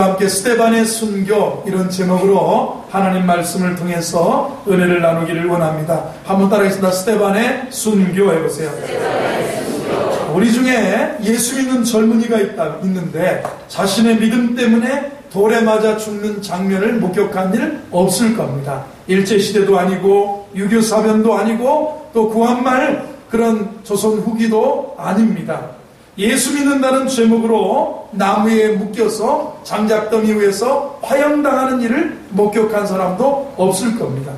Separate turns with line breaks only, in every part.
함께 스데반의 순교 이런 제목으로 하나님 말씀을 통해서 은혜를 나누기를 원합니다. 한번 따라하겠습니다. 스데반의 순교 해보세요. 우리 중에 예수 믿는 젊은이가 있는데 자신의 믿음 때문에 돌에 맞아 죽는 장면을 목격한 일 없을 겁니다. 일제시대도 아니고 유교사변도 아니고 또 구한말 그런 조선 후기도 아닙니다. 예수 믿는다는 제목으로 나무에 묶여서 장작더미 위에서 화형당하는 일을 목격한 사람도 없을 겁니다.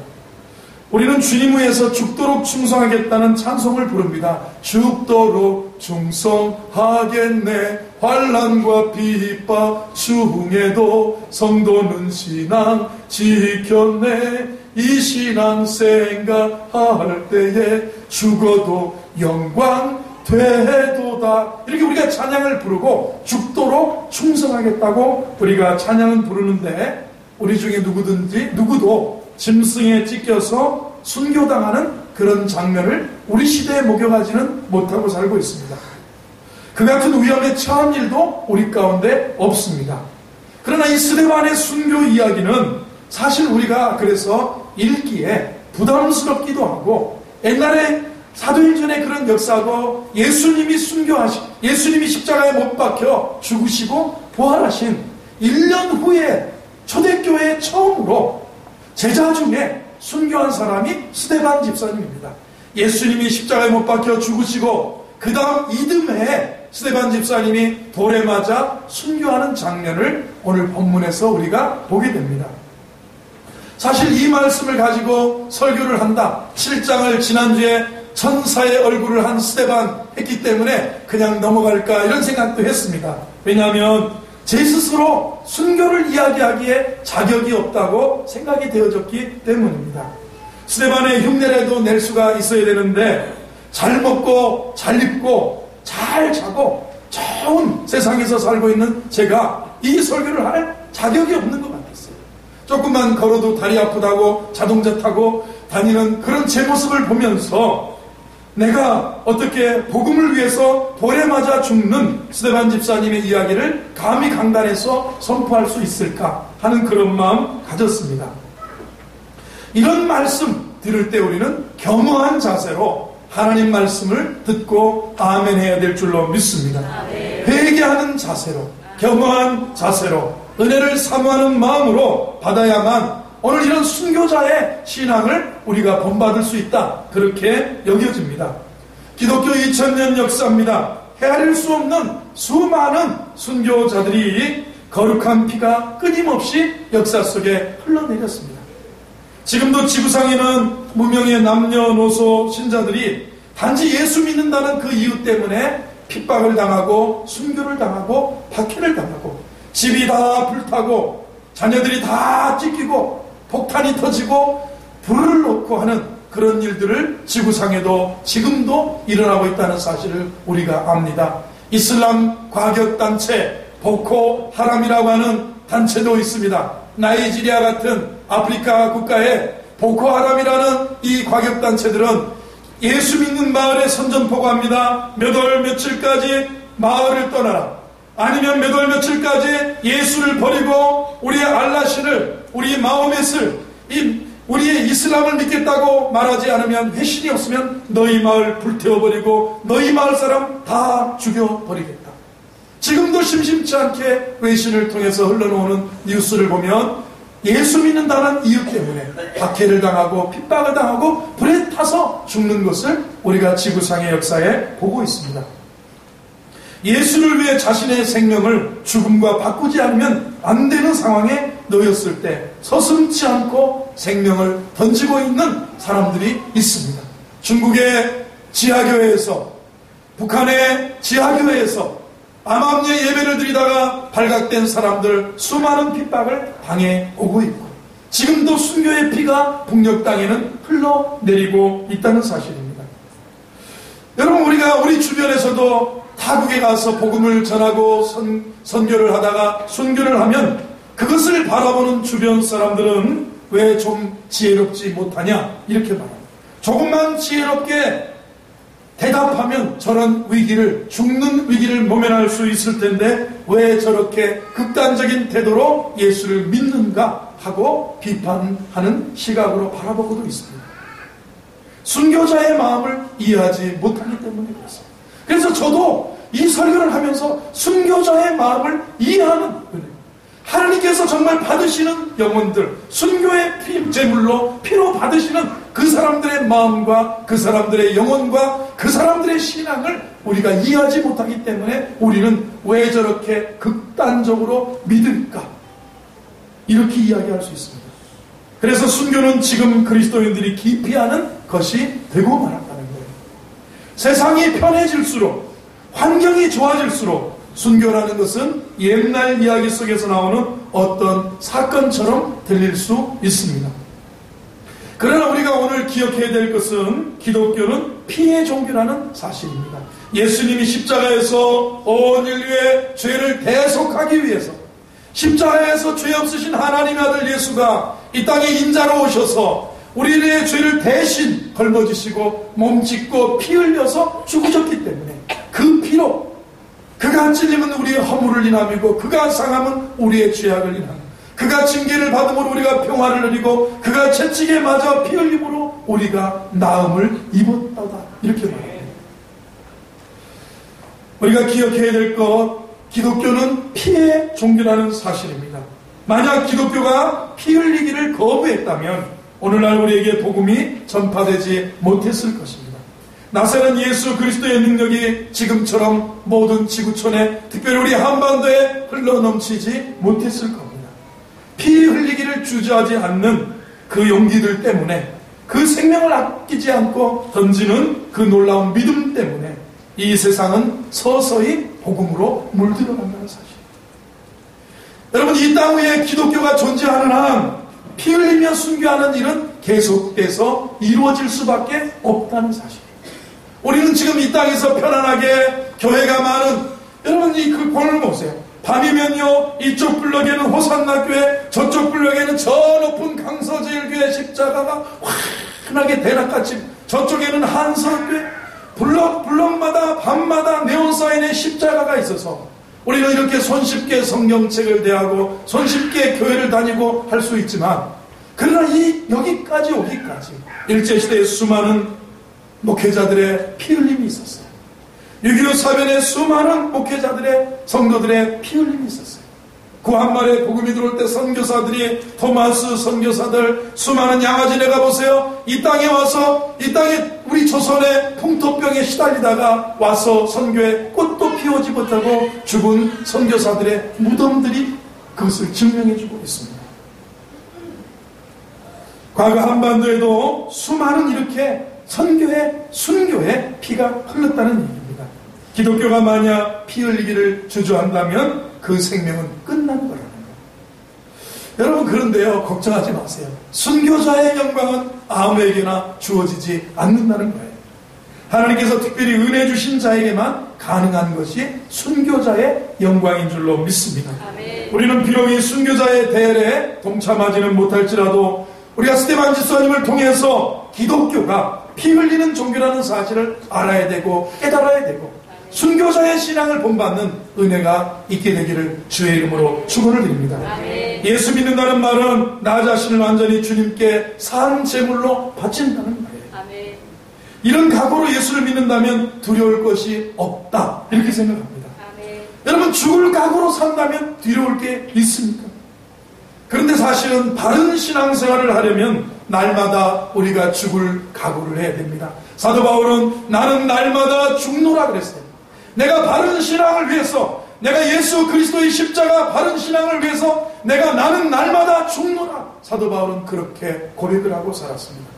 우리는 주님 위해서 죽도록 충성하겠다는 찬송을 부릅니다. 죽도록 충성하겠네 환난과 핍박 중에도 성도는 신앙 지켰네 이 신앙 생각할 때에 죽어도 영광 되도다. 이렇게 우리가 찬양을 부르고 죽도록 충성하겠다고 우리가 찬양은 부르는데 우리 중에 누구도 짐승에 찢겨서 순교당하는 그런 장면을 우리 시대에 목격하지는 못하고 살고 있습니다. 그 같은 위험에 처한 일도 우리 가운데 없습니다. 그러나 이 스데반의 순교 이야기는 사실 우리가 그래서 읽기에 부담스럽기도 하고 옛날에 사도행전의 그런 역사도 예수님이 예수님이 십자가에 못 박혀 죽으시고 부활하신 1년 후에 초대교회에 처음으로 제자 중에 순교한 사람이 스데반 집사님입니다. 예수님이 십자가에 못 박혀 죽으시고 그 다음 이듬해에 스데반 집사님이 돌에 맞아 순교하는 장면을 오늘 본문에서 우리가 보게 됩니다. 사실 이 말씀을 가지고 설교를 한다. 7장을 지난주에 천사의 얼굴을 한 스데반 했기 때문에 그냥 넘어갈까 이런 생각도 했습니다. 왜냐하면 제 스스로 순교를 이야기하기에 자격이 없다고 생각이 되어졌기 때문입니다. 스데반의 흉내라도 낼 수가 있어야 되는데 잘 먹고 잘 입고 잘 자고 좋은 세상에서 살고 있는 제가 이 설교를 할 자격이 없는 것 같았어요. 조금만 걸어도 다리 아프다고 자동차 타고 다니는 그런 제 모습을 보면서 내가 어떻게 복음을 위해서 돌에 맞아 죽는 스데반 집사님의 이야기를 감히 강단에서 선포할 수 있을까 하는 그런 마음 가졌습니다. 이런 말씀 들을 때 우리는 겸허한 자세로 하나님 말씀을 듣고 아멘 해야 될 줄로 믿습니다. 회개하는 자세로 겸허한 자세로 은혜를 사모하는 마음으로 받아야만 오늘 이런 순교자의 신앙을 우리가 본받을 수 있다. 그렇게 여겨집니다. 기독교 2000년 역사입니다. 헤아릴 수 없는 수많은 순교자들이 거룩한 피가 끊임없이 역사 속에 흘러내렸습니다. 지금도 지구상에는 무명의 남녀노소 신자들이 단지 예수 믿는다는 그 이유 때문에 핍박을 당하고 순교를 당하고 박해를 당하고 집이 다 불타고 자녀들이 다 찢기고 폭탄이 터지고 불을 놓고 하는 그런 일들을 지구상에도 지금도 일어나고 있다는 사실을 우리가 압니다. 이슬람 과격단체 보코 하람이라고 하는 단체도 있습니다. 나이지리아 같은 아프리카 국가에 보코 하람이라는 이 과격단체들은 예수 믿는 마을에 선전포고합니다. 몇 월 며칠까지 마을을 떠나라. 아니면 몇 월 며칠까지 예수를 버리고 우리의 알라신을 우리의 마호멧을 우리의 이슬람을 믿겠다고 말하지 않으면 회신이 없으면 너희 마을 불태워버리고 너희 마을 사람 다 죽여버리겠다. 지금도 심심치 않게 외신을 통해서 흘러나오는 뉴스를 보면 예수 믿는다는 이유 때문에 박해를 당하고 핍박을 당하고 불에 타서 죽는 것을 우리가 지구상의 역사에 보고 있습니다. 예수를 위해 자신의 생명을 죽음과 바꾸지 않으면 안 되는 상황에 놓였을 때 서슴지 않고 생명을 던지고 있는 사람들이 있습니다. 중국의 지하교회에서, 북한의 지하교회에서 암암리에 예배를 드리다가 발각된 사람들 수많은 핍박을 당해 오고 있고 지금도 순교의 피가 북녘 땅에는 흘러내리고 있다는 사실입니다. 여러분, 우리가 우리 주변에서도 타국에 가서 복음을 전하고 선교를 하다가 순교를 하면 그것을 바라보는 주변 사람들은 왜 좀 지혜롭지 못하냐 이렇게 말합니다. 조금만 지혜롭게 대답하면 저런 위기를, 죽는 위기를 모면할 수 있을 텐데 왜 저렇게 극단적인 태도로 예수를 믿는가 하고 비판하는 시각으로 바라보고도 있습니다. 순교자의 마음을 이해하지 못하기 때문에 그렇습니다. 그래서 저도 이 설교를 하면서 순교자의 마음을 이해하는 은혜, 하나님께서 정말 받으시는 영혼들, 순교의 제물로 피로 받으시는 그 사람들의 마음과 그 사람들의 영혼과 그 사람들의 신앙을 우리가 이해하지 못하기 때문에 우리는 왜 저렇게 극단적으로 믿을까? 이렇게 이야기할 수 있습니다. 그래서 순교는 지금 그리스도인들이 기피하는 것이 되고 말았다는 거예요. 세상이 편해질수록, 환경이 좋아질수록 순교라는 것은 옛날 이야기 속에서 나오는 어떤 사건처럼 들릴 수 있습니다. 그러나 우리가 오늘 기억해야 될 것은 기독교는 피의 종교라는 사실입니다. 예수님이 십자가에서 온 인류의 죄를 대속하기 위해서 십자가에서 죄 없으신 하나님의 아들 예수가 이 땅에 인자로 오셔서 우리의 죄를 대신 걸머지시고 몸짓고 피 흘려서 죽으셨기 때문에 그 피로 그가 찔림은 우리의 허물을 인함이고 그가 상함은 우리의 죄악을 인함, 그가 징계를 받음으로 우리가 평화를 누리고 그가 채찍에 맞아 피 흘림으로 우리가 나음을 입었다다, 이렇게 말합니다. 우리가 기억해야 될 것, 기독교는 피의 종교라는 사실입니다. 만약 기독교가 피 흘리기를 거부했다면 오늘날 우리에게 복음이 전파되지 못했을 것입니다. 나사렛 예수 그리스도의 능력이 지금처럼 모든 지구촌에, 특별히 우리 한반도에 흘러넘치지 못했을 겁니다. 피 흘리기를 주저하지 않는 그 용기들 때문에, 그 생명을 아끼지 않고 던지는 그 놀라운 믿음 때문에 이 세상은 서서히 복음으로 물들어간다는 사실. 여러분, 이 땅 위에 기독교가 존재하는 한 피 흘리며 순교하는 일은 계속돼서 이루어질 수밖에 없다는 사실. 우리는 지금 이 땅에서 편안하게 교회가 많은, 여러분 그 본을 보세요. 밤이면요 이쪽 블럭에는 호산나 교회, 저쪽 블럭에는 저 높은 강서제일교회 십자가가 환하게 대낮같이, 저쪽에는 한서교회, 블럭마다 밤마다 네온사인의 십자가가 있어서 우리는 이렇게 손쉽게 성경책을 대하고 손쉽게 교회를 다니고 할 수 있지만, 그러나 여기까지 오기까지 일제시대에 수많은 목회자들의 피 흘림이 있었어요. 6.25 사변에 수많은 목회자들의, 성도들의 피 흘림이 있었어요. 구한말에 복음이 들어올 때 선교사들이, 토마스 선교사들, 수많은 양아지네 가보세요. 이 땅에 와서, 이 땅에 우리 조선의 풍토병에 시달리다가 와서 선교에 꽃도 피우지 못하고 죽은 선교사들의 무덤들이 그것을 증명해주고 있습니다. 과거 한반도에도 수많은 이렇게 선교의, 순교의 피가 흘렀다는 얘기입니다. 기독교가 만약 피 흘리기를 주저한다면 그 생명은 끝난 거라는 거예요. 여러분, 그런데요, 걱정하지 마세요. 순교자의 영광은 아무에게나 주어지지 않는다는 거예요. 하나님께서 특별히 은혜 주신 자에게만 가능한 것이 순교자의 영광인 줄로 믿습니다. 아멘. 우리는 비록 이 순교자의 대열에 동참하지는 못할지라도 우리가 스테반 집사님을 통해서 기독교가 피 흘리는 종교라는 사실을 알아야 되고 깨달아야 되고 순교자의 신앙을 본받는 은혜가 있게 되기를 주의 이름으로 축원을 드립니다. 아멘. 예수 믿는다는 말은 나 자신을 완전히 주님께 산 제물로 바친다는 말이에요. 아멘. 이런 각오로 예수를 믿는다면 두려울 것이 없다, 이렇게 생각합니다. 아멘. 여러분, 죽을 각오로 산다면 두려울 게 있습니까? 그런데 사실은 바른 신앙생활을 하려면 날마다 우리가 죽을 각오를 해야 됩니다. 사도 바울은 나는 날마다 죽노라 그랬어요. 내가 바른 신앙을 위해서, 내가 예수 그리스도의 십자가 바른 신앙을 위해서 나는 날마다 죽노라. 사도 바울은 그렇게 고백을 하고 살았습니다.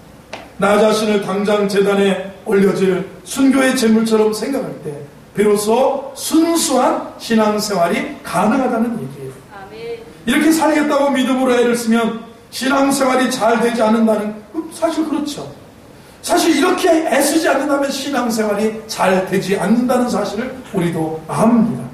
나 자신을 당장 제단에 올려질 순교의 제물처럼 생각할 때 비로소 순수한 신앙생활이 가능하다는 얘기예요. 아멘. 이렇게 살겠다고 믿음으로 애를 쓰면 신앙생활이 잘 되지 않는다는, 사실 그렇죠. 사실 이렇게 애쓰지 않는다면 신앙생활이 잘 되지 않는다는 사실을 우리도 압니다.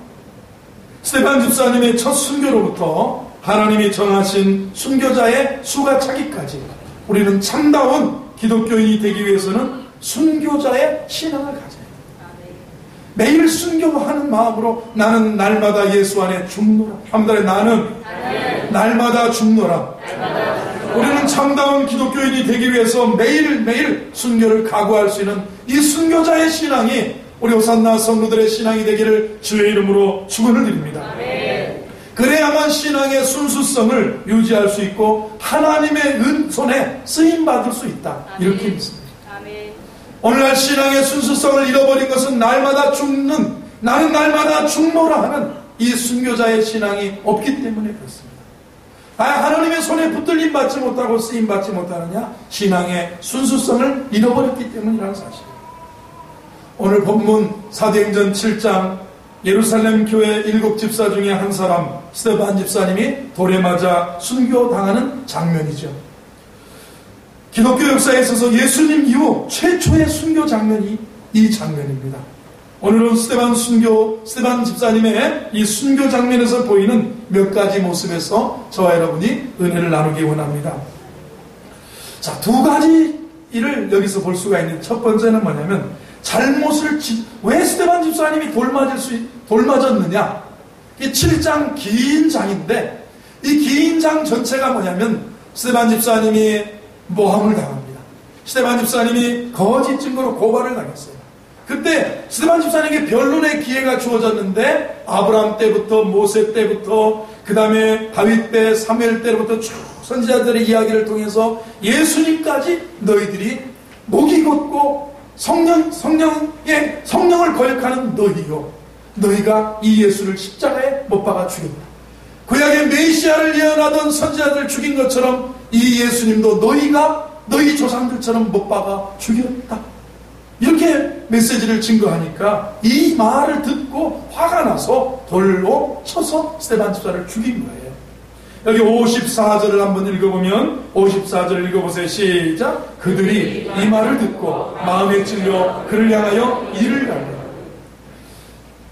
스테반 집사님의 첫 순교로부터 하나님이 정하신 순교자의 수가 차기까지 우리는 참다운 기독교인이 되기 위해서는 순교자의 신앙을 가져야 합니다. 매일 순교하는 마음으로 나는 날마다 예수 안에 죽노라. 한 달에 나는 날마다 죽노라. 우리는 참다운 기독교인이 되기 위해서 매일매일 순교를 각오할 수 있는 이 순교자의 신앙이 우리 호산나 성도들의 신앙이 되기를 주의 이름으로 축원을 드립니다. 그래야만 신앙의 순수성을 유지할 수 있고 하나님의 손에 쓰임받을 수 있다. 이렇게 믿습니다. 오늘날 신앙의 순수성을 잃어버린 것은 날마다 죽는, 나는 날마다 죽노라 하는 이 순교자의 신앙이 없기 때문에 그렇습니다. 하나님의 손에 붙들림 받지 못하고 쓰임 받지 못하느냐? 신앙의 순수성을 잃어버렸기 때문이라는 사실입니다. 오늘 본문 사도행전 7장 예루살렘 교회 7집사 중에 한 사람 스데반 집사님이 돌에 맞아 순교당하는 장면이죠. 기독교 역사에 있어서 예수님 이후 최초의 순교 장면이 이 장면입니다. 오늘은 스데반 집사님의 이 순교 장면에서 보이는 몇 가지 모습에서 저와 여러분이 은혜를 나누기 원합니다. 자, 두 가지 일을 여기서 볼 수가 있는 첫 번째는 뭐냐면 왜 스데반 집사님이 돌 맞았느냐? 이 7장 긴 장인데 이 긴 장 전체가 뭐냐면 스데반 집사님이 모함을 당합니다. 스데반 집사님이 거짓 증거로 고발을 당했어요. 그때 스데반 집사님에게 변론의 기회가 주어졌는데 아브라함 때부터 모세 때부터 그 다음에 다윗 때 사무엘 때부터 쭉 선지자들의 이야기를 통해서 예수님까지 너희들이 목이 곧고 성령을 거역하는 너희요, 너희가 이 예수를 십자가에 못 박아 죽였다. 구약의 메시아를 예언하던 선지자들을 죽인 것처럼 이 예수님도 너희 조상들처럼 못 박아 죽였다. 이렇게 메시지를 증거하니까 이 말을 듣고 화가 나서 돌로 쳐서 스데반 집사를 죽인 거예요. 여기 54절을 한번 읽어보면 54절을 읽어보세요. 시작. 그들이 이 말을 듣고 마음에 찔려 그를 향하여 이를 갈려.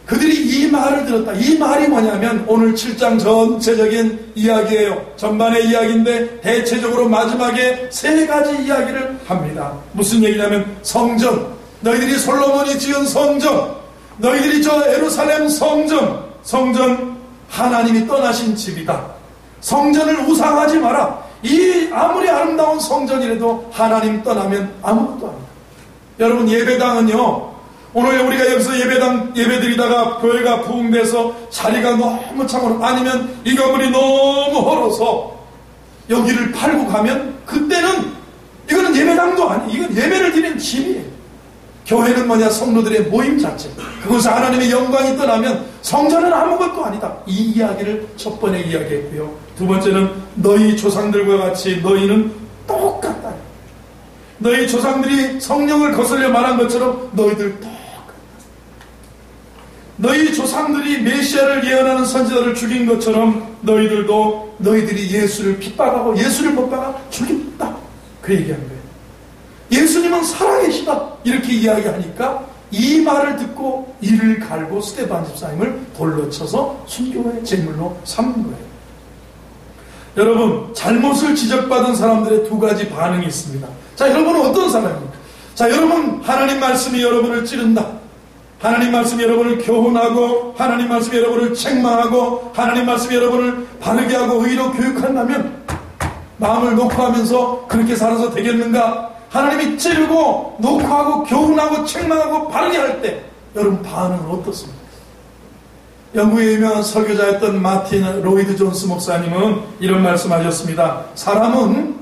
그들이 이 말을 들었다. 이 말이 뭐냐면 오늘 7장 전체적인 이야기예요. 전반의 이야기인데 대체적으로 마지막에 세 가지 이야기를 합니다. 무슨 얘기냐면 성전, 너희들이 솔로몬이 지은 성전, 너희들이 저 예루살렘 성전 하나님이 떠나신 집이다. 성전을 우상하지 마라. 이 아무리 아름다운 성전이라도 하나님 떠나면 아무것도 아니다. 여러분, 예배당은요, 오늘 우리가 여기서 예배드리다가 교회가 부흥돼서 자리가 너무 차고 아니면 이 건물이 너무 헐어서 여기를 팔고 가면 그때는 이거는 예배당도 아니에요. 이건 예배를 드리는 집이에요. 교회는 뭐냐? 성도들의 모임 자체. 그것을 하나님의 영광이 떠나면 성전은 아무것도 아니다. 이 이야기를 첫 번에 이야기했고요. 두 번째는 너희 조상들과 같이 너희는 똑같다. 너희 조상들이 성령을 거슬려 말한 것처럼 너희들 똑같다. 너희 조상들이 메시아를 예언하는 선지자를 죽인 것처럼 너희들이 예수를 핍박하고 예수를 못 박아 죽였다. 그 얘기한 거예요. 예수님은 살아계시다. 이렇게 이야기하니까 이 말을 듣고 이를 갈고 스데반 집사님을 돌로 쳐서 순교의 제물로 삼은 거예요. 여러분, 잘못을 지적받은 사람들의 두 가지 반응이 있습니다. 자, 여러분은 어떤 사람입니까? 자, 여러분, 하나님 말씀이 여러분을 찌른다. 하나님 말씀이 여러분을 교훈하고 하나님 말씀이 여러분을 책망하고 하나님 말씀이 여러분을 바르게 하고 의로 교육한다면 마음을 녹화하면서 그렇게 살아서 되겠는가? 하나님이 찌르고 녹화하고 교훈하고 책망하고 바르게 할 때 여러분 반응은 어떻습니까? 영국의 유명한 설교자였던 마틴 로이드 존스 목사님은 이런 말씀하셨습니다. 사람은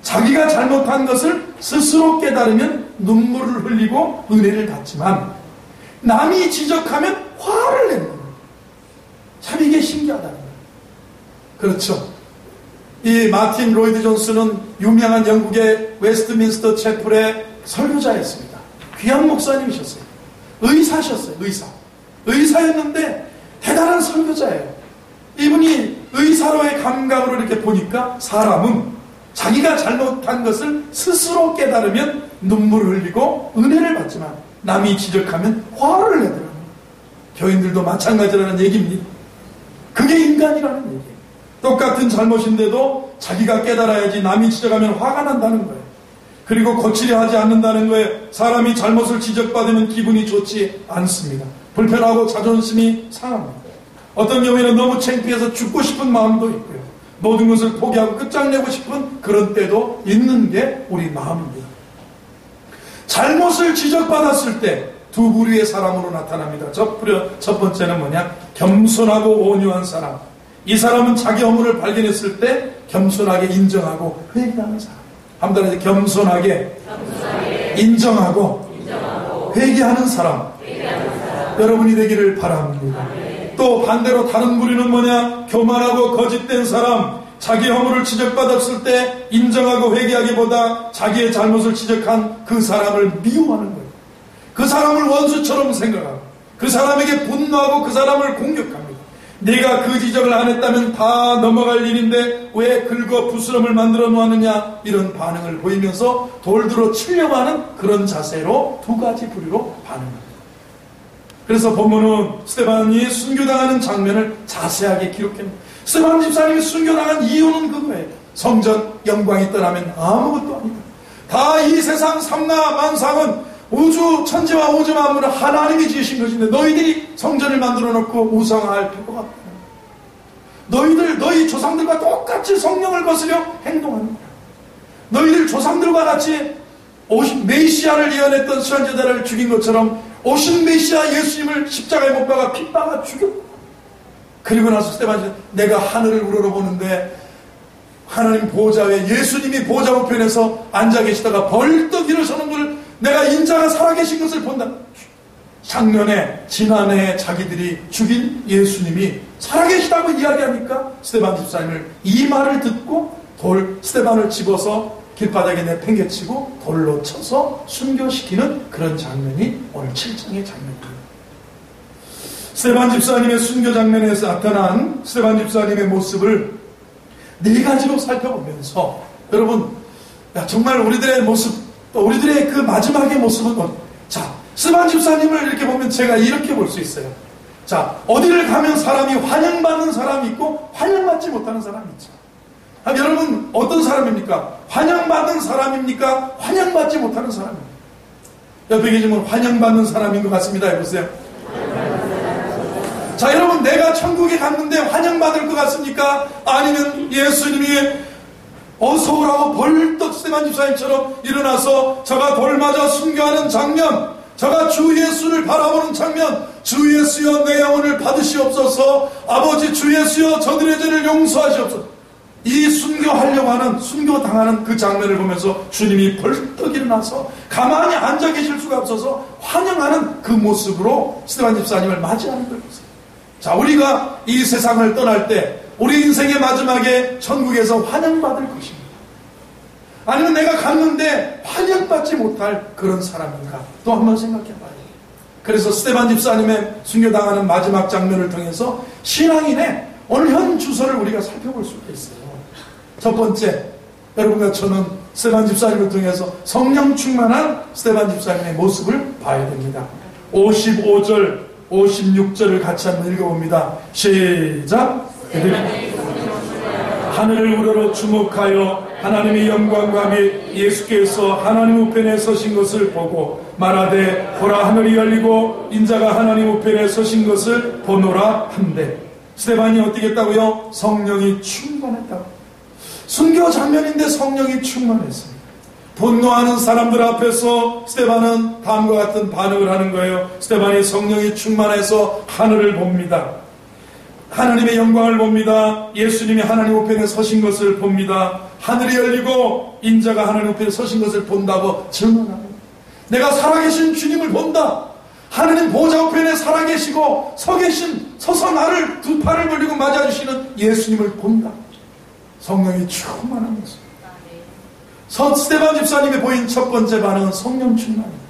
자기가 잘못한 것을 스스로 깨달으면 눈물을 흘리고 은혜를 받지만 남이 지적하면 화를 낸다. 참 이게 신기하다는 거예요. 그렇죠. 이 마틴 로이드 존스는 유명한 영국의 웨스트민스터 채플의 설교자였습니다. 귀한 목사님이셨어요. 의사셨어요. 의사였는데 대단한 설교자예요. 이분이 의사로의 감각으로 이렇게 보니까 사람은 자기가 잘못한 것을 스스로 깨달으면 눈물을 흘리고 은혜를 받지만 남이 지적하면 화를 내더라고요. 교인들도 마찬가지라는 얘기입니다. 그게 인간이라는 얘기예요. 똑같은 잘못인데도 자기가 깨달아야지 남이 지적하면 화가 난다는 거예요. 그리고 고치려 하지 않는다는 거예요. 사람이 잘못을 지적받으면 기분이 좋지 않습니다. 불편하고 자존심이 상합니다. 어떤 경우에는 너무 창피해서 죽고 싶은 마음도 있고요. 모든 것을 포기하고 끝장내고 싶은 그런 때도 있는 게 우리 마음입니다. 잘못을 지적받았을 때 두 부류의 사람으로 나타납니다. 첫 번째는 뭐냐? 겸손하고 온유한 사람. 이 사람은 자기 허물을 발견했을 때 겸손하게 인정하고 회개하는 사람. 한번 따라서 겸손하게 인정하고 회개하는 사람. 여러분이 되기를 바랍니다. 또 반대로 다른 부류는 뭐냐? 교만하고 거짓된 사람. 자기 허물을 지적받았을 때 인정하고 회개하기보다 자기의 잘못을 지적한 그 사람을 미워하는 거예요. 그 사람을 원수처럼 생각하고 그 사람에게 분노하고 그 사람을 공격합니다. 내가 그 지적을 안 했다면 다 넘어갈 일인데 왜 긁어 부스럼을 만들어 놓았느냐, 이런 반응을 보이면서 돌들어 치려고 하는 그런 자세로 두 가지 부류로 반응합니다. 그래서 본문은 스데반이 순교당하는 장면을 자세하게 기록합니다. 스데반 집사님이 순교당한 이유는 그거예요. 성전 영광이 떠나면 아무것도 아니다. 다 이 세상 삼라 만상은 우주 천지와 우주 만물을 하나님이 지으신 것인데 너희들이 성전을 만들어 놓고 우상할 필요가 없다. 너희 조상들과 똑같이 성령을 거스려 행동하는 거야. 너희들 조상들과 같이 메시아를 예언했던 수련제자를 죽인 것처럼 오신 메시아 예수님을 십자가에 못 박아 핍박아 죽였고, 그리고 나서 스데반이 내가 하늘을 우러러보는데 하나님 보좌에 예수님이 보좌 우편에서 앉아 계시다가 벌떡 일어서는 것을 내가 인자가 살아계신 것을 본다. 지난해 자기들이 죽인 예수님이 살아계시다고 이야기하니까 스데반 집사님을 이 말을 듣고 스데반을 집어서 길바닥에 내팽개치고 돌로 쳐서 순교시키는 그런 장면이 오늘 7장의 장면입니다. 스데반 집사님의 순교 장면에서 나타난 스데반 집사님의 모습을 네 가지로 살펴보면서 여러분, 정말 우리들의 모습, 우리들의 그 마지막의 모습은 자, 스데반 집사님을 이렇게 보면 제가 이렇게 볼 수 있어요. 자, 어디를 가면 사람이 환영받는 사람이 있고 환영받지 못하는 사람이 있죠. 여러분 어떤 사람입니까? 환영받는 사람입니까? 환영받지 못하는 사람입니까? 옆에 계시면 환영받는 사람인 것 같습니다. 해보세요. 자, 여러분, 내가 천국에 갔는데 환영받을 것 같습니까? 아니면 예수님이 어서 오라고 벌떡 스데반 집사님처럼 일어나서 저가 돌 맞아 순교하는 장면, 저가 주 예수를 바라보는 장면, 주 예수여 내 영혼을 받으시옵소서, 아버지 주 예수여 저들의 죄를 용서하시옵소서, 이 순교하려고 하는, 순교당하는 그 장면을 보면서 주님이 벌떡 일어나서 가만히 앉아 계실 수가 없어서 환영하는 그 모습으로 스데반 집사님을 맞이하는 거였어요. 자, 우리가 이 세상을 떠날 때 우리 인생의 마지막에 천국에서 환영받을 것입니다. 아니면 내가 갔는데 환영받지 못할 그런 사람인가, 또 한번 생각해봐요. 그래서 스데반 집사님의 순교당하는 마지막 장면을 통해서 신앙인의 오늘 현 주소를 우리가 살펴볼 수가 있어요. 첫 번째, 여러분과 저는 스데반 집사님을 통해서 성령 충만한 스데반 집사님의 모습을 봐야 됩니다. 55절 56절을 같이 한번 읽어봅니다. 시작. 하늘을 우러러 주목하여 하나님의 영광과 및 예수께서 하나님 우편에 서신 것을 보고 말하되 보라 하늘이 열리고 인자가 하나님 우편에 서신 것을 보노라 한대. 스데반이 어떻게 했다고요? 성령이 충만했다고. 순교 장면인데 성령이 충만했습니다. 분노하는 사람들 앞에서 스데반은 다음과 같은 반응을 하는 거예요. 스데반이 성령이 충만해서 하늘을 봅니다. 하나님의 영광을 봅니다. 예수님이 하나님 우편에 서신 것을 봅니다. 하늘이 열리고 인자가 하나님 우편에 서신 것을 본다고 증언합니다. 내가 살아계신 주님을 본다. 하나님 보좌 우편에 살아계시고 서서 나를 두 팔을 벌리고 맞아주시는 예수님을 본다. 성령이 충만한 모습. 스데반 집사님이 보인 첫 번째 반응은 성령 충만입니다.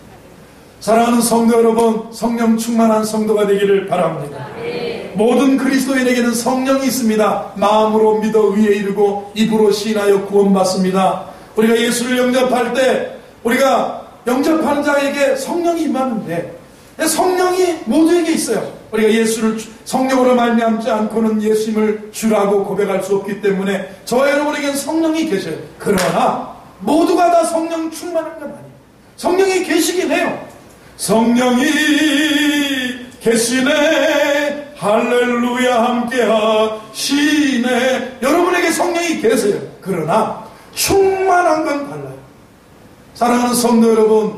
사랑하는 성도 여러분, 성령 충만한 성도가 되기를 바랍니다. 모든 그리스도인에게는 성령이 있습니다. 마음으로 믿어 의에 이르고 입으로 시인하여 구원받습니다. 우리가 예수를 영접할 때 우리가 영접하는 자에게 성령이 임하는데 성령이 모두에게 있어요. 우리가 예수를 성령으로 말미암지 않고는 예수님을 주라고 고백할 수 없기 때문에 저와 여러분에게는 성령이 계셔요. 그러나 모두가 다 성령 충만한 건 아니에요. 성령이 계시긴 해요. 성령이 계시네 할렐루야 함께 하시네. 여러분에게 성령이 계세요. 그러나 충만한 건 달라요. 사랑하는 성도 여러분,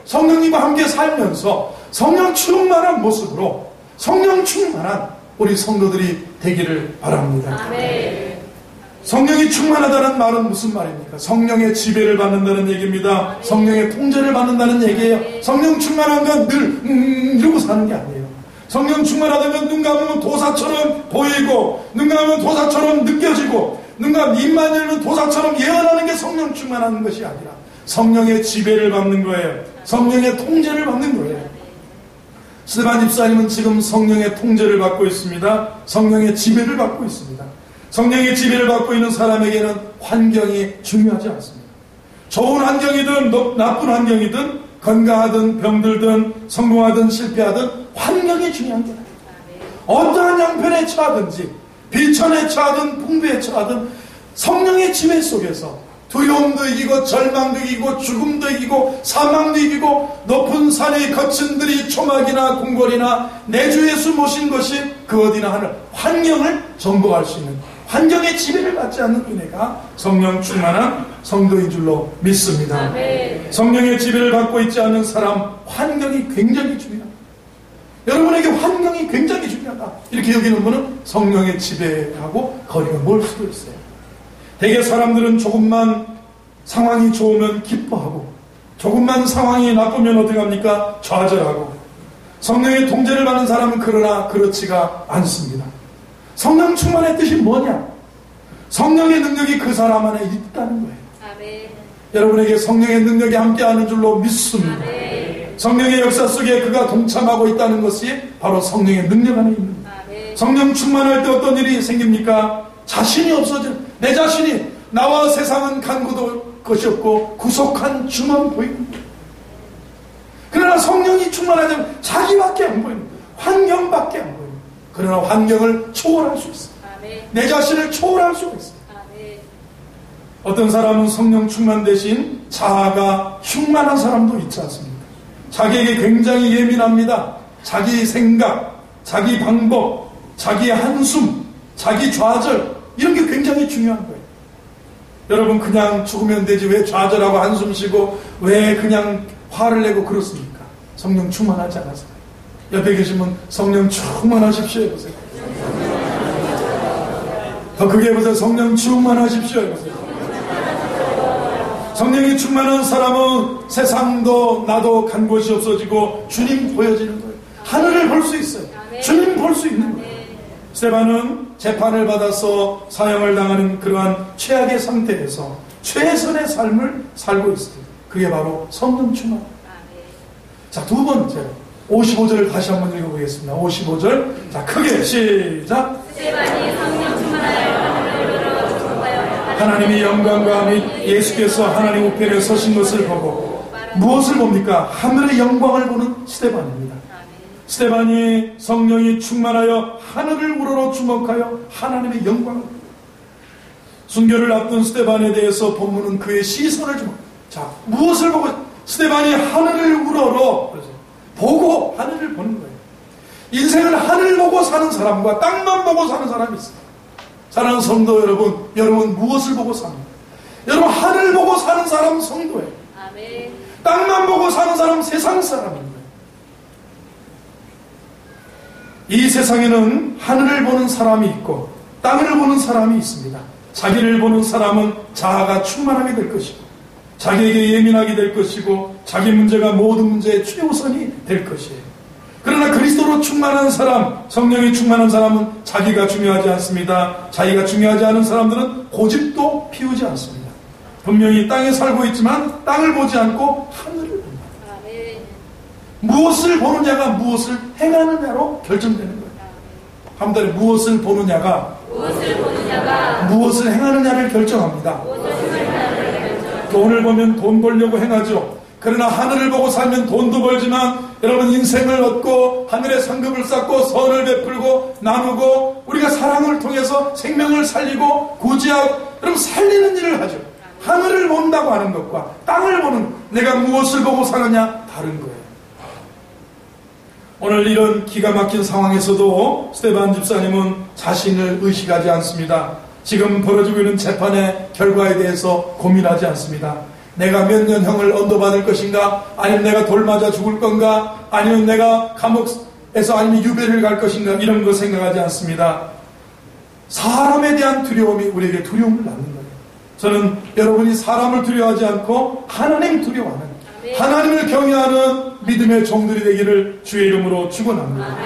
성령님과 함께 살면서 성령 충만한 모습으로 성령 충만한 우리 성도들이 되기를 바랍니다.
아멘.
성령이 충만하다는 말은 무슨 말입니까? 성령의 지배를 받는다는 얘기입니다. 성령의 통제를 받는다는 얘기예요. 성령 충만한 건 늘 이러고 사는 게 아니에요. 성령 충만하다면 눈 감으면 도사처럼 보이고, 눈 감으면 도사처럼 느껴지고, 눈 감으면 입만 열면 도사처럼 예언하는 게 성령 충만한 것이 아니라 성령의 지배를 받는 거예요. 성령의 통제를 받는 거예요. 스데반 집사님은 지금 성령의 통제를 받고 있습니다. 성령의 지배를 받고 있습니다. 성령의 지배를 받고 있는 사람에게는 환경이 중요하지 않습니다. 좋은 환경이든 나쁜 환경이든 건강하든 병들든 성공하든 실패하든 환경이 중요한 게 아니에요. 어떠한 양편에 처하든지 비천에 처하든 풍부에 처하든 성령의 지배 속에서 두려움도 이기고 절망도 이기고 죽음도 이기고 사망도 이기고 높은 산의 거친 들이 초막이나 궁궐이나 내 주 예수 모신 것이 그 어디나 하는 환경을 정복할 수 있는 환경의 지배를 받지 않는 은혜가 성령 충만한 성도인 줄로 믿습니다.
아멘.
성령의 지배를 받고 있지 않는 사람 환경이 굉장히 중요합니다. 여러분에게 환경이 굉장히 중요하다 이렇게 여기는 분은 성령의 지배하고 거리가 멀 수도 있어요. 대개 사람들은 조금만 상황이 좋으면 기뻐하고 조금만 상황이 나쁘면 어떻게 합니까? 좌절하고. 성령의 통제를 받는 사람은 그러나 그렇지가 않습니다. 성령 충만의 뜻이 뭐냐? 성령의 능력이 그 사람 안에 있다는 거예요.
아멘.
여러분에게 성령의 능력이 함께하는 줄로 믿습니다.
아멘.
성령의 역사 속에 그가 동참하고 있다는 것이 바로 성령의 능력 안에 있는 거예요.
아멘.
성령 충만할 때 어떤 일이 생깁니까? 자신이 없어져. 내 자신이 나와 세상은 간 것이 없고 구속한 주만 보이는 거예요. 그러나 성령이 충만하면 자기밖에 안 보이는 거예요. 환경밖에 안 보이는 거예요. 그러나 환경을 초월할 수 있어요.
아멘.
내 자신을 초월할 수가 있어요.
아멘.
어떤 사람은 성령 충만 대신 자아가 충만한 사람도 있지 않습니까? 자기에게 굉장히 예민합니다. 자기 생각, 자기 방법, 자기 한숨, 자기 좌절 이런 게 굉장히 중요한 거예요. 여러분 그냥 죽으면 되지 왜 좌절하고 한숨 쉬고 왜 그냥 화를 내고 그렇습니까? 성령 충만하지 않아서. 옆에 계신 분 성령 충만하십시오 해보세요. 더 크게 해보세요. 성령 충만하십시오 해보세요. 성령이 충만한 사람은 세상도 나도 간 곳이 없어지고 주님 보여지는 거예요. 하늘을 볼 수 있어요. 주님 볼 수 있는 거예요. 스데반은 재판을 받아서 사형을 당하는 그러한 최악의 상태에서 최선의 삶을 살고 있습니다. 그게 바로 성령 충만. 자, 두 번째 55절을 다시 한번 읽어보겠습니다. 55절 자 크게 시작.
스데반이 성령 충만하여 하늘을 보여
하나님의 영광과 및 예수께서 하나님 우편에 서신 것을 보고 무엇을 봅니까? 하늘의 영광을 보는 스데반입니다. 스데반이 성령이 충만하여 하늘을 우러러 주목하여 하나님의 영광을 순교를 앞둔 스데반에 대해서 본문은 그의 시선을 자 무엇을 보고 스데반이 하늘을 우러러 보고 하늘을 보는 거예요. 인생을 하늘 보고 사는 사람과 땅만 보고 사는 사람이 있어요. 사랑하는 성도 여러분, 여러분 무엇을 보고 삽니까? 여러분 하늘 보고 사는 사람은 성도예요.
아멘.
땅만 보고 사는 사람은 세상 사람입니다. 이 세상에는 하늘을 보는 사람이 있고 땅을 보는 사람이 있습니다. 자기를 보는 사람은 자아가 충만하게 될 것이고 자기에게 예민하게 될 것이고 자기 문제가 모든 문제의 최우선이 될 것이에요. 그러나 그리스도로 충만한 사람, 성령이 충만한 사람은 자기가 중요하지 않습니다. 자기가 중요하지 않은 사람들은 고집도 피우지 않습니다. 분명히 땅에 살고 있지만 땅을 보지 않고 하늘을 봅니다.
아멘.
무엇을 보느냐가 무엇을 행하느냐로 결정되는 거예요. 한 달에 무엇을 보느냐가 무엇을 행하느냐를 결정합니다. 돈을 보면 돈 벌려고 행하죠. 그러나 하늘을 보고 살면 돈도 벌지만 여러분 인생을 얻고 하늘의 상급을 쌓고 선을 베풀고 나누고 우리가 사랑을 통해서 생명을 살리고 구제하고 여러분 살리는 일을 하죠. 하늘을 본다고 하는 것과 땅을 보는 내가 무엇을 보고 사느냐 다른 거예요. 오늘 이런 기가 막힌 상황에서도 스데반 집사님은 자신을 의식하지 않습니다. 지금 벌어지고 있는 재판의 결과에 대해서 고민하지 않습니다. 내가 몇 년형을 언도받을 것인가? 아니면 내가 돌 맞아 죽을 건가? 아니면 내가 감옥에서 아니면 유배를 갈 것인가? 이런 거 생각하지 않습니다. 사람에 대한 두려움이 우리에게 두려움을 낳는 거예요. 저는 여러분이 사람을 두려워하지 않고 하나님을 두려워하는, 하나님을 경외하는 믿음의 종들이 되기를 주의 이름으로 축원합니다.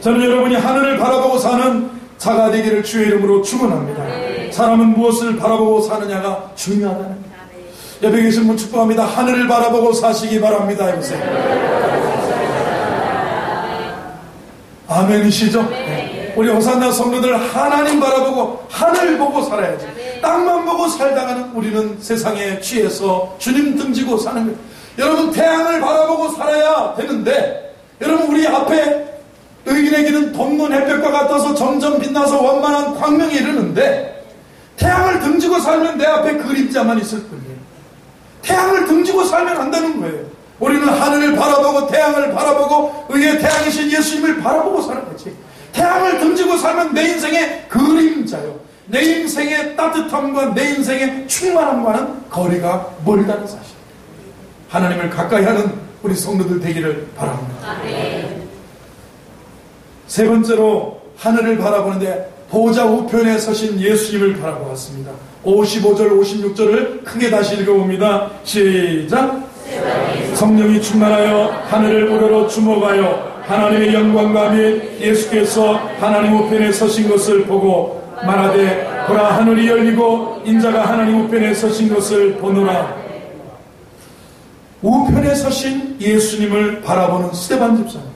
저는 여러분이 하늘을 바라보고 사는 자가 되기를 주의 이름으로 축원합니다. 사람은 무엇을 바라보고 사느냐가 중요하다는 거예요. 옆에 계신 분 축복합니다. 하늘을 바라보고 사시기 바랍니다. 해보세요. 아멘이시죠? 네. 우리 호산나 성도들 하나님 바라보고 하늘 보고 살아야지. 땅만 보고 살다가는 우리는 세상에 취해서 주님 등지고 사는 거예요. 여러분 태양을 바라보고 살아야 되는데, 여러분 우리 앞에 의인에게는 돋는 햇볕과 같아서 점점 빛나서 원만한 광명이 이르는데, 태양을 등지고 살면 내 앞에 그림자만 있을 뿐이에요. 태양을 등지고 살면 안 되는 거예요. 우리는 하늘을 바라보고 태양을 바라보고 의의 태양이신 예수님을 바라보고 사는 거지. 태양을 등지고 살면 내 인생의 그림자요, 내 인생의 따뜻함과 내 인생의 충만함과는 거리가 멀다는 사실. 하나님을 가까이 하는 우리 성도들 되기를 바랍니다. 세 번째로 하늘을 바라보는데 보좌 우편에 서신 예수님을 바라보았습니다. 55절 56절을 크게 다시 읽어봅니다. 시작. 성령이 충만하여 하늘을 우러러 주목하여 하나님의 영광과 및 예수께서 하나님 우편에 서신 것을 보고 말하되 보라 하늘이 열리고 인자가 하나님 우편에 서신 것을 보노라. 우편에 서신 예수님을 바라보는 스데반 집사님.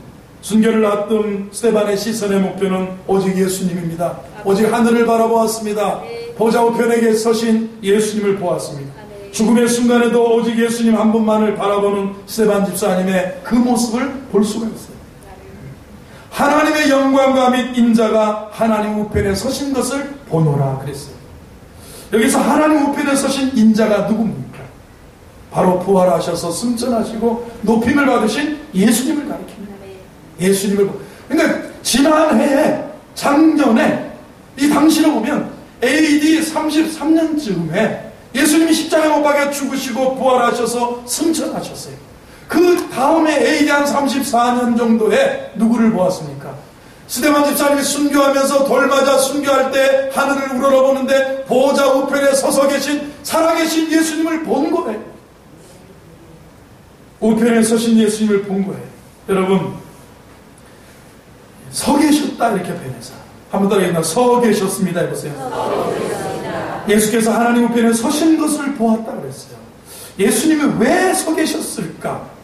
순교를 앞둔 스데반의 시선의 목표는 오직 예수님입니다. 오직 하늘을 바라보았습니다. 보좌 우편에 서신 예수님을 보았습니다. 죽음의 순간에도 오직 예수님 한 분만을 바라보는 스데반 집사님의 그 모습을 볼 수가 있어요. 하나님의 영광과 및 인자가 하나님 우편에 서신 것을 보노라 그랬어요. 여기서 하나님 우편에 서신 인자가 누굽니까? 바로 부활하셔서 승천하시고 높임을 받으신 예수님을 가리킵니다. 예수님을. 그러니까 지난해에, 작년에 이 당시를 보면 AD 33년쯤에 예수님이 십자가에 못 박혀 죽으시고 부활하셔서 승천하셨어요. 그 다음에 AD 한 34년 정도에 누구를 보았습니까? 스데반 집사님이 순교하면서 돌 맞아 순교할 때 하늘을 우러러보는데 보좌 우편에 서서 계신 살아계신 예수님을 본 거예요. 우편에 서신 예수님을 본 거예요. 여러분, 서 계셨다 이렇게 표현해서 한번 따라해보세요. 서 계셨습니다 해보세요. 예수께서 하나님 우편에 서신 것을 보았다 그랬어요. 예수님이 왜 서 계셨을까?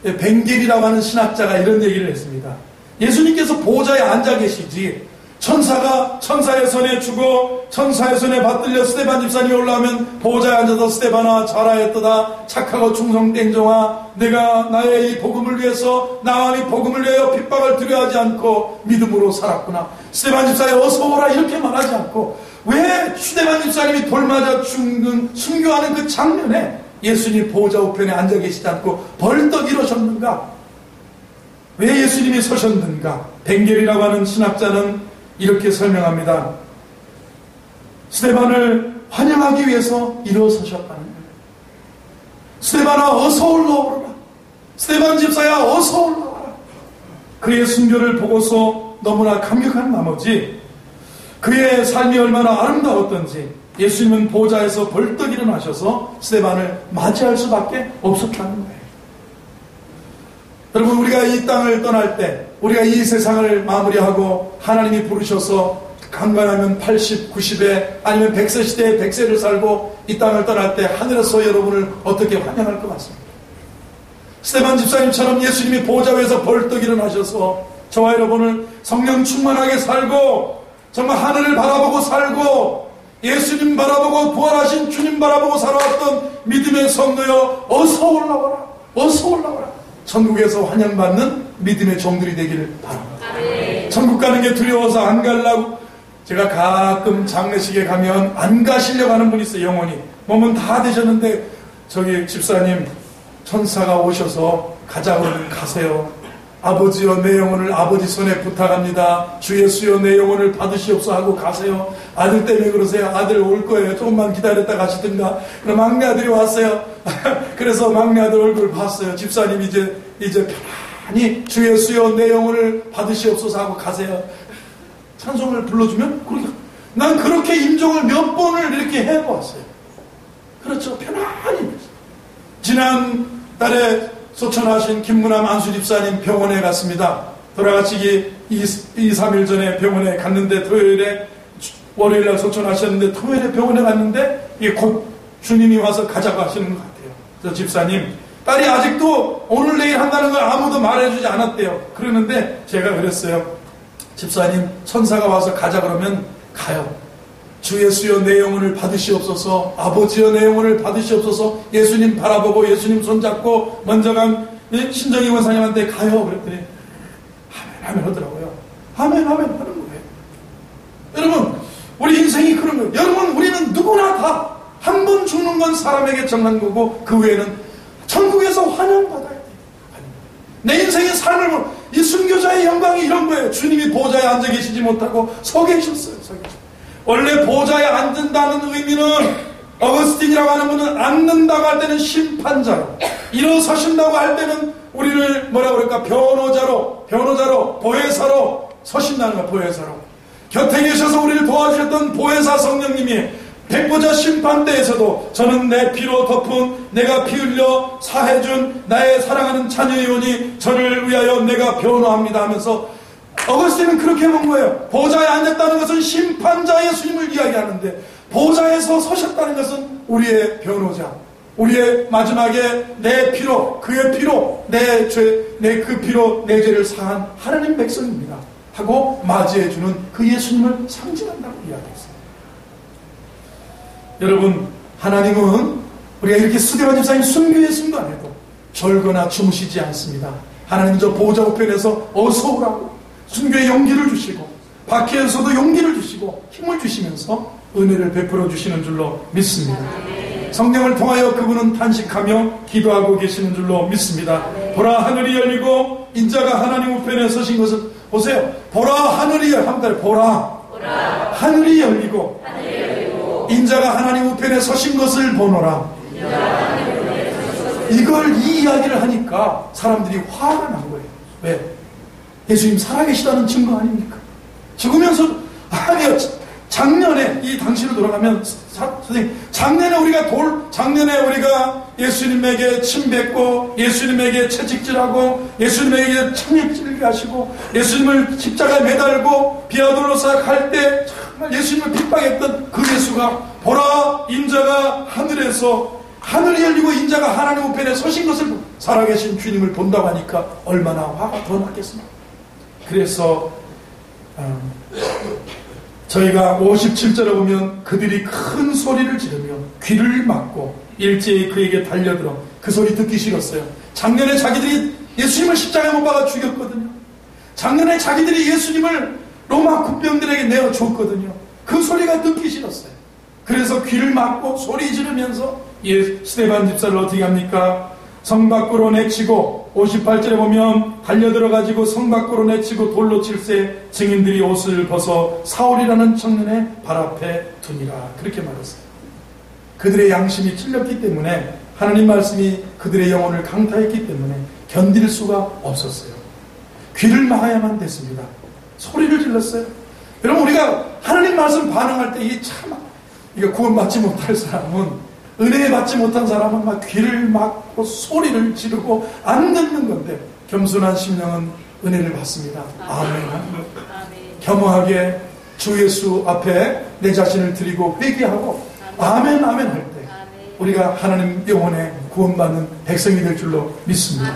벵겔이라고 하는 신학자가 이런 얘기를 했습니다. 예수님께서 보좌에 앉아 계시지, 천사가 천사의 손에 주고 천사의 손에 받들려 스데반 집사님이 올라오면 보좌에 앉아서 스데반아 잘하였도다 착하고 충성된 종아 내가 나의 이 복음을 위해서 나와 이 복음을 위하여 핍박을 두려워하지 않고 믿음으로 살았구나. 스데반 집사님 어서 오라 이렇게 말하지 않고, 왜 스데반 집사님이 돌 맞아 죽는 순교하는 그 장면에 예수님 보좌 우편에 앉아 계시지 않고 벌떡 일어섰는가? 왜 예수님이 서셨는가? 벵겔이라고 하는 신학자는 이렇게 설명합니다. 스데반을 환영하기 위해서 일어서셨다는 거예요. 스데반아 어서 올라오라. 스데반 집사야 어서 올라와라. 그의 순교를 보고서 너무나 감격한 나머지 그의 삶이 얼마나 아름다웠던지 예수님은 보좌에서 벌떡 일어나셔서 스데반을 맞이할 수밖에 없었다는 거예요. 여러분, 우리가 이 땅을 떠날 때, 우리가 이 세상을 마무리하고 하나님이 부르셔서 강간하면 80, 90에 아니면 100세 시대에 100세를 살고 이 땅을 떠날 때 하늘에서 여러분을 어떻게 환영할 것 같습니다. 스데반 집사님처럼 예수님이 보좌 위에서 벌떡 일어나셔서 저와 여러분을 성령 충만하게 살고 정말 하늘을 바라보고 살고 예수님 바라보고 부활하신 주님 바라보고 살아왔던 믿음의 성도여 어서 올라와라. 어서 올라와라. 천국에서 환영받는 믿음의 종들이 되기를 바랍니다. 천국 가는 게 두려워서 안 가려고, 제가 가끔 장례식에 가면 안 가시려고 하는 분이 있어요. 영원히 몸은 다 되셨는데 저기 집사님 천사가 오셔서 가자고 하면 가세요. 아버지여 내 영혼을 아버지 손에 부탁합니다. 주 예수여 내 영혼을 받으시옵소 하고 가세요. 아들 때문에 그러세요. 아들 올 거예요. 조금만 기다렸다 가시든가. 그럼 막내 아들이 왔어요. 그래서 막내 아들 얼굴 봤어요. 집사님 이제 편안히 주 예수여 내 영혼을 받으시옵소서 하고 가세요. 찬송을 불러주면 그렇게, 난 그렇게 임종을 몇 번을 이렇게 해보았어요. 그렇죠. 편안히. 지난 달에 소천하신 김문암 안수 집사님 병원에 갔습니다. 돌아가시기 2-3일 전에 병원에 갔는데 월요일날 소천하셨는데 토요일에 병원에 갔는데 이게 곧 주님이 와서 가자고 하시는 것 같아요. 그래서 집사님, 딸이 아직도 오늘 내일 한다는 걸 아무도 말해주지 않았대요. 그러는데 제가 그랬어요. 집사님, 천사가 와서 가자 그러면 가요. 주 예수여 내 영혼을 받으시옵소서. 아버지여 내 영혼을 받으시옵소서. 예수님 바라보고 예수님 손잡고 먼저 간 신정희 원사님한테 가요. 그랬더니 아멘 하더라고요. 아멘 하는 거예요. 여러분, 우리 인생이 그런 거예요. 여러분, 우리는 누구나 다 한 번 죽는 건 사람에게 정한 거고 그 외에는 천국에서 환영받아야 돼요. 내 인생의 삶을, 이 순교자의 영광이 이런 거예요. 주님이 보좌에 앉아 계시지 못하고 서 계셨어요. 원래 보좌에 앉는다는 의미는, 어거스틴이라고 하는 분은 앉는다고 할 때는 심판자로, 일어서신다고 할 때는 우리를 뭐라고 그럴까, 변호자로, 보혜사로 서신다는 거예요. 보혜사로. 곁에 계셔서 우리를 도와주셨던 보혜사 성령님이 백보자 심판대에서도 저는 내 피로 덮은, 내가 피 흘려 사해준 나의 사랑하는 자녀의 영혼이 저를 위하여 내가 변호합니다 하면서, 어거스틴은 그렇게 본 거예요. 보좌에 앉았다는 것은 심판자 예수님을 이야기하는데, 보좌에서 서셨다는 것은 우리의 변호자, 우리의 마지막에 내 피로, 그의 피로, 내 그 피로 내 죄를 사한 하나님 백성입니다 하고 맞이해주는 그 예수님을 상징한다고 이야기했어요. 여러분, 하나님은 우리가 이렇게 스데반 집사님 순교했음도 안 해도 절거나 주무시지 않습니다. 하나님 저 보좌 우편에서 어서 오라고 순교의 용기를 주시고, 박해에서도 용기를 주시고 힘을 주시면서 은혜를 베풀어 주시는 줄로 믿습니다. 성령을 통하여 그분은 탄식하며 기도하고 계시는 줄로 믿습니다. 보라 하늘이 열리고 인자가 하나님 우편에 서신 것을 보세요. 보라 하늘이 보라 하늘이 열리고 인자가 하나님 우편에 서신 것을 보노라. 이걸, 이 이야기를 하니까 사람들이 화가 난 거예요. 왜? 예수님 살아계시다는 증거 아닙니까? 죽으면서, 아니요, 작년에, 이 당시로 돌아가면, 선생님, 작년에 우리가 예수님에게 침 뱉고, 예수님에게 채찍질하고, 예수님에게 청액질을 하시고, 예수님을 십자가에 매달고, 비아돌로사 갈 때, 정말 예수님을 핍박했던 그 예수가, 보라, 인자가 하늘이 열리고 인자가 하나님 우편에 서신 것을 살아계신 주님을 본다고 하니까 얼마나 화가 더 나겠습니까? 그래서 저희가 57절에 보면 그들이 큰 소리를 지르며 귀를 막고 일제히 그에게 달려들어 그 소리 듣기 싫었어요. 작년에 자기들이 예수님을 십자가에 못 박아 죽였거든요. 작년에 자기들이 예수님을 로마 군병들에게 내어줬거든요. 그 소리가 듣기 싫었어요. 그래서 귀를 막고 소리 지르면서 스데반 집사를 어떻게 합니까? 성 밖으로 내치고, 58절에 보면 달려들어가지고 성 밖으로 내치고 돌로 칠세 증인들이 옷을 벗어 사울이라는 청년의 발 앞에 두니라. 그렇게 말했어요. 그들의 양심이 찔렸기 때문에, 하나님 말씀이 그들의 영혼을 강타했기 때문에 견딜 수가 없었어요. 귀를 막아야만 됐습니다. 소리를 질렀어요. 여러분, 우리가 하나님 말씀 반응할 때 이거 구원받지 못할 사람은, 은혜 받지 못한 사람은 막 귀를 막고 소리를 지르고 안 듣는 건데, 겸손한 심령은 은혜를 받습니다. 아멘. 겸허하게 주 예수 앞에 내 자신을 드리고 회개하고 아멘 할 때 우리가 하나님 영혼에 구원받는 백성이 될 줄로 믿습니다.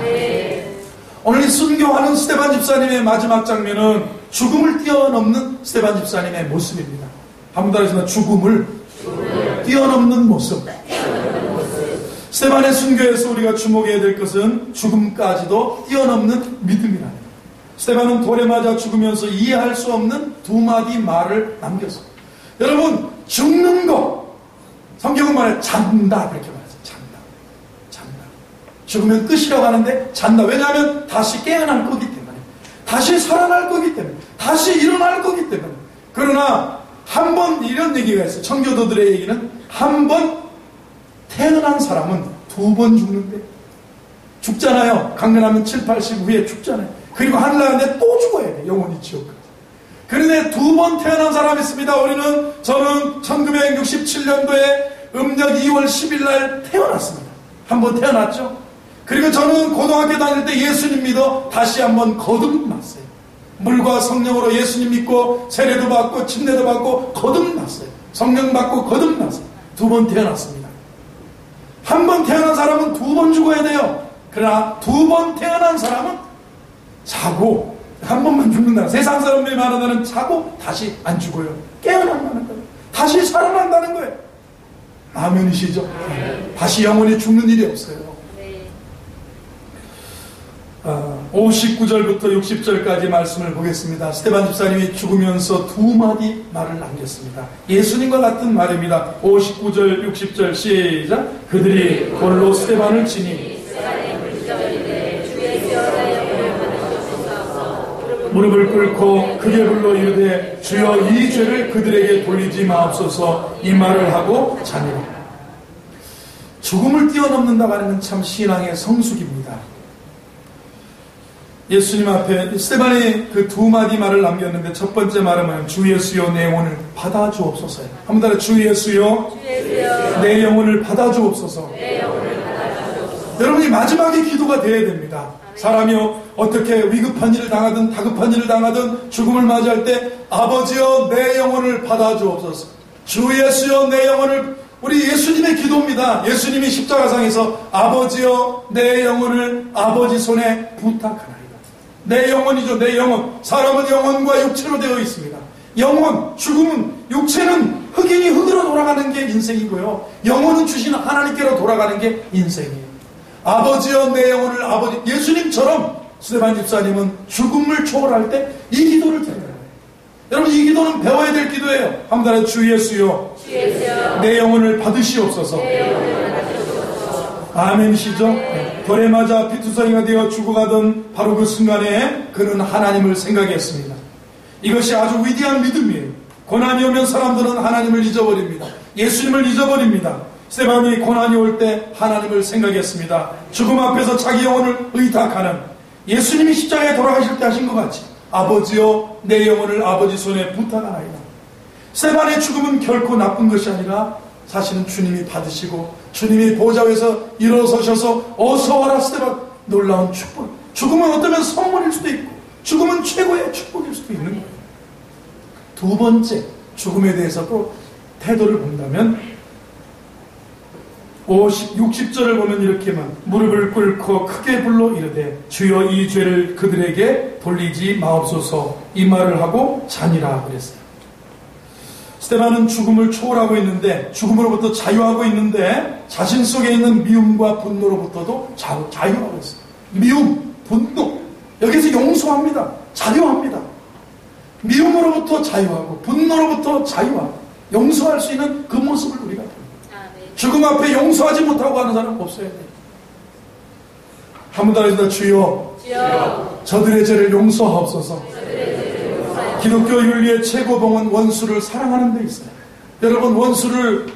오늘 이 순교하는 스데반 집사님의 마지막 장면은 죽음을 뛰어넘는 스데반 집사님의 모습입니다. 한번 따라해서 죽음을 뛰어넘는 모습. 스데반의 순교에서 우리가 주목해야 될 것은 죽음까지도 뛰어넘는 믿음이라는 거예요. 스데반은 돌에 맞아 죽으면서 이해할 수 없는 두 마디 말을 남겼어요. 여러분, 죽는 거, 성경은 말해 잔다 그렇게 말해서 잔다. 죽으면 끝이라고 하는데 잔다. 왜냐하면 다시 깨어날 거기 때문에. 다시 살아날 거기 때문에, 다시 일어날 거기 때문에. 그러나 한 번 이런 얘기가 있어요. 청교도들의 얘기는 한 번 태어난 사람은 두 번 죽는데, 죽잖아요. 강건하면 7, 80 후에 죽잖아요. 그리고 하늘 나가는데 또 죽어야 돼. 영원히 지옥까지. 그런데 두 번 태어난 사람이 있습니다. 저는 1967년도에 음력 2월 10일 날 태어났습니다. 한 번 태어났죠. 그리고 저는 고등학교 다닐 때 예수님 믿어 다시 한번 거듭났어요. 물과 성령으로 예수님 믿고 세례도 받고 침례도 받고 거듭났어요. 성령 받고 거듭났어요. 두 번 태어났습니다. 한 번 태어난 사람은 두 번 죽어야 돼요. 그러나 두 번 태어난 사람은 자고 한 번만 죽는다. 세상 사람들이 말하는 자고 다시 안 죽어요. 깨어난다는 거예요. 다시 살아난다는 거예요. 아멘이시죠? 다시 영원히 죽는 일이 없어요. 59절부터 60절까지 말씀을 보겠습니다. 스데반 집사님이 죽으면서 두 마디 말을 남겼습니다. 예수님과 같은 말입니다. 59절 60절 시작. 그들이 골로 스데반을 치니 무릎을 꿇고 크게 불러 이르되 주여 이 죄를 그들에게 돌리지 마옵소서. 이 말을 하고 자니라. 죽음을 뛰어넘는다고 하는 건 참 신앙의 성숙입니다. 예수님 앞에 스데반이 그 두 마디 말을 남겼는데, 첫 번째 말은 뭐냐면 주 예수여 내 영혼을 받아 주옵소서예요. 한 번 더 주 예수여 내 영혼을 받아 주옵소서. 여러분이 마지막에 기도가 되어야 됩니다. 사람이 어떻게 위급한 일을 당하든 다급한 일을 당하든 죽음을 맞이할 때 아버지여 내 영혼을 받아 주옵소서. 주 예수여 내 영혼을, 우리 예수님의 기도입니다. 예수님이 십자가상에서 아버지여 내 영혼을 아버지 손에 부탁하나이다. 내 영혼이죠. 내 영혼. 사람은 영혼과 육체로 되어 있습니다. 영혼, 죽음은, 육체는 흑인이 흙으로 돌아가는 게 인생이고요. 영혼은 주시는 하나님께로 돌아가는 게 인생이에요. 아버지여 내 영혼을 아버지. 예수님처럼 스데반 집사님은 죽음을 초월할 때 이 기도를 드려요. 여러분, 이 기도는 배워야 될 기도예요. 한 번 더 주 예수여 내 영혼을 받으시옵소서. 아멘이시죠? 네. 돌에 맞아 피투성이가 되어 죽어가던 바로 그 순간에 그는 하나님을 생각했습니다. 이것이 아주 위대한 믿음이에요. 고난이 오면 사람들은 하나님을 잊어버립니다. 예수님을 잊어버립니다. 스데반이 고난이 올 때 하나님을 생각했습니다. 죽음 앞에서 자기 영혼을 의탁하는, 예수님이 십자가에 돌아가실 때 하신 것 같이 아버지여 내 영혼을 아버지 손에 부탁하나이다. 스데반의 죽음은 결코 나쁜 것이 아니라 사실은 주님이 받으시고 주님이 보좌에서 일어서셔서 어서 와라 스데반, 놀라운 축복. 죽음은 어쩌면 선물일 수도 있고 죽음은 최고의 축복일 수도 있는 거예요. 두 번째, 죽음에 대해서도 태도를 본다면 60절을 보면 이렇게만, 무릎을 꿇고 크게 불러 이르되 주여 이 죄를 그들에게 돌리지 마옵소서. 이 말을 하고 자니라 그랬어요. 스데반은 죽음을 초월하고 있는데, 죽음으로부터 자유하고 있는데, 자신 속에 있는 미움과 분노로부터도 자유하고 있어요. 미움, 분노, 여기서 용서합니다. 자유합니다. 미움으로부터 자유하고 분노로부터 자유하고 용서할 수 있는 그 모습을 우리가 봅니다. 죽음 앞에 용서하지 못하고 하는 사람 없어야 돼요. 한 번 더 해서 주여 저들의 죄를 용서하옵소서. 기독교 윤리의 최고봉은 원수를 사랑하는 데 있어요. 여러분, 원수를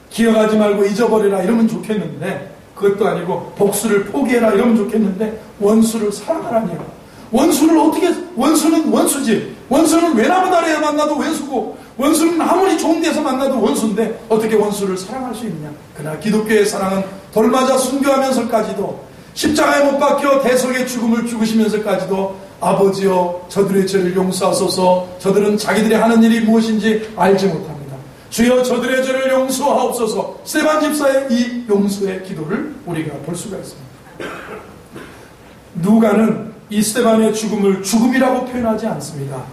기억하지 말고 잊어버리라 이러면 좋겠는데, 그것도 아니고 복수를 포기해라 이러면 좋겠는데, 원수를 사랑하라니요. 원수를 어떻게, 원수는 원수지. 원수는 외나무 아래에 만나도 원수고, 원수는 아무리 좋은 데서 만나도 원수인데 어떻게 원수를 사랑할 수 있느냐. 그러나 기독교의 사랑은 돌맞아 순교하면서까지도, 십자가에 못 박혀 대속의 죽음을 죽으시면서까지도 아버지여 저들의 죄를 용서하소서. 저들은 자기들이 하는 일이 무엇인지 알지 못합니다. 주여 저들의 죄를 용서하옵소서. 스데반 집사의 이 용서의 기도를 우리가 볼 수가 있습니다. 누가는 이 스데반의 죽음을 죽음이라고 표현하지 않습니다.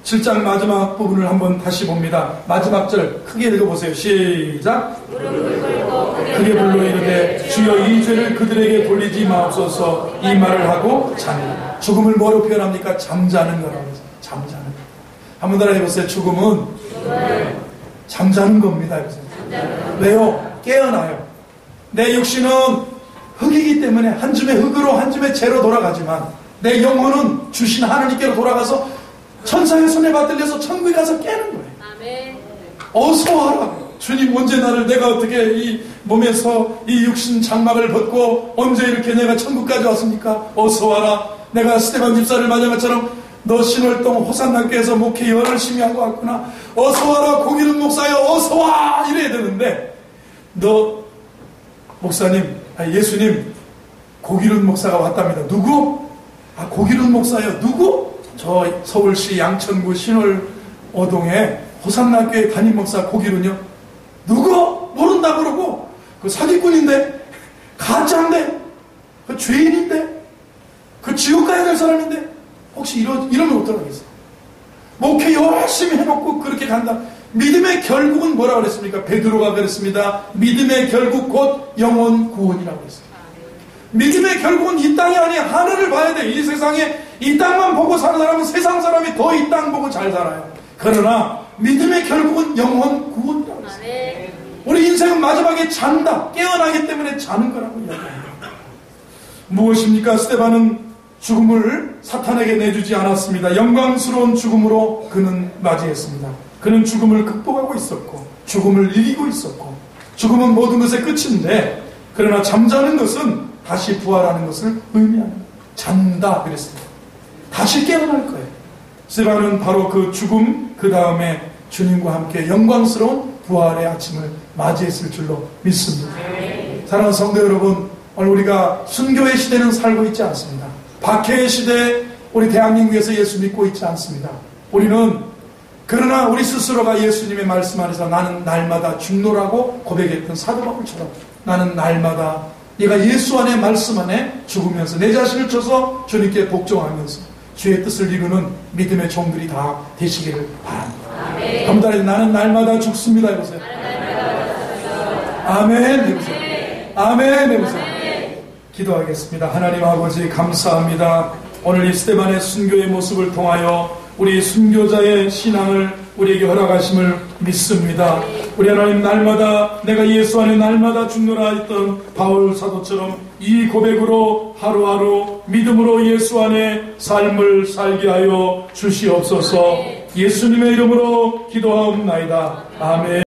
7장 마지막 부분을 한번 다시 봅니다. 마지막 절 크게 읽어보세요. 시작. 크게 불러 이르되 주여 이 죄를 그들에게 돌리지 마옵소서. 이 말을 하고 자니라. 죽음을 뭐로 표현합니까? 잠자는 거라고 해서. 잠자는 거. 한번 따라 해보세요. 죽음은 잠자는 겁니다. 왜요? 깨어나요. 내 육신은 흙이기 때문에 한 줌의 흙으로 한 줌의 재로 돌아가지만 내 영혼은 주신 하나님께로 돌아가서 천사의 손에 받들려서 천국에 가서 깨는 거예요.
아멘.
어서 와라. 주님, 언제 나를, 내가 어떻게 이 몸에서 이 육신 장막을 벗고 언제 이렇게 내가 천국까지 왔습니까? 어서 와라. 내가 스테반 집사를 맞은 것처럼 너 신월동 호산나교에서 목회 열심히 하고 왔구나. 어서 와라. 고기는 목사여, 어서 와. 이래야 되는데, 너 목사님, 예수님, 고기는 목사가 왔답니다. 누구? 고기는 목사요. 누구? 저 서울시 양천구 신월어동에 호산나교회 담임 목사 고기는요. 누구? 모른다 그러고, 그 사기꾼인데, 가짜인데, 그 죄인인데, 그 지옥 가야 될 사람인데, 혹시 이러면 어떡하겠어? 목회 열심히 해놓고 그렇게 간다. 믿음의 결국은 뭐라고 그랬습니까? 베드로가 그랬습니다. 믿음의 결국 곧 영혼 구원이라고 그랬습니다. 믿음의 결국은 이 땅이 아니야. 하늘을 봐야 돼. 이 세상에 이 땅만 보고 사는 사람은 세상 사람이 더 이 땅 보고 잘 살아요. 그러나 믿음의 결국은 영혼 구원이라고 했습니다. 우리 인생은 마지막에 잔다. 깨어나기 때문에 자는 거라고 이야기합니다. 무엇입니까? 스데반은 죽음을 사탄에게 내주지 않았습니다. 영광스러운 죽음으로 그는 맞이했습니다. 그는 죽음을 극복하고 있었고 죽음을 이기고 있었고 죽음은 모든 것의 끝인데 그러나 잠자는 것은 다시 부활하는 것을 의미합니다. 잔다 그랬습니다. 다시 깨어날 거예요. 스데반은 바로 그 죽음 그 다음에 주님과 함께 영광스러운 부활의 아침을 맞이했을 줄로 믿습니다. 사랑하는 성도 여러분, 오늘 우리가 순교의 시대는 살고 있지 않습니다. 박해의 시대 우리 대한민국에서 예수 믿고 있지 않습니다. 우리는 그러나 우리 스스로가 예수님의 말씀 안에서 나는 날마다 죽노라고 고백했던 사도 바울처럼 나는 날마다 네가 예수 안의 말씀 안에 죽으면서 내 자신을 쳐서 주님께 복종하면서 주의 뜻을 이루는 믿음의 종들이 다 되시기를 바랍니다. 아멘. 나는 날마다 죽습니다. 해보세요. 아멘. 해보세요. 아멘. 해보세요. 기도하겠습니다. 하나님 아버지 감사합니다. 오늘 이 스데반의 순교의 모습을 통하여 우리 순교자의 신앙을 우리에게 허락하심을 믿습니다. 우리 하나님 날마다 내가 예수 안에 날마다 죽노라 했던 바울 사도처럼 이 고백으로 하루하루 믿음으로 예수 안에 삶을 살게 하여 주시옵소서. 예수님의 이름으로 기도하옵나이다. 아멘.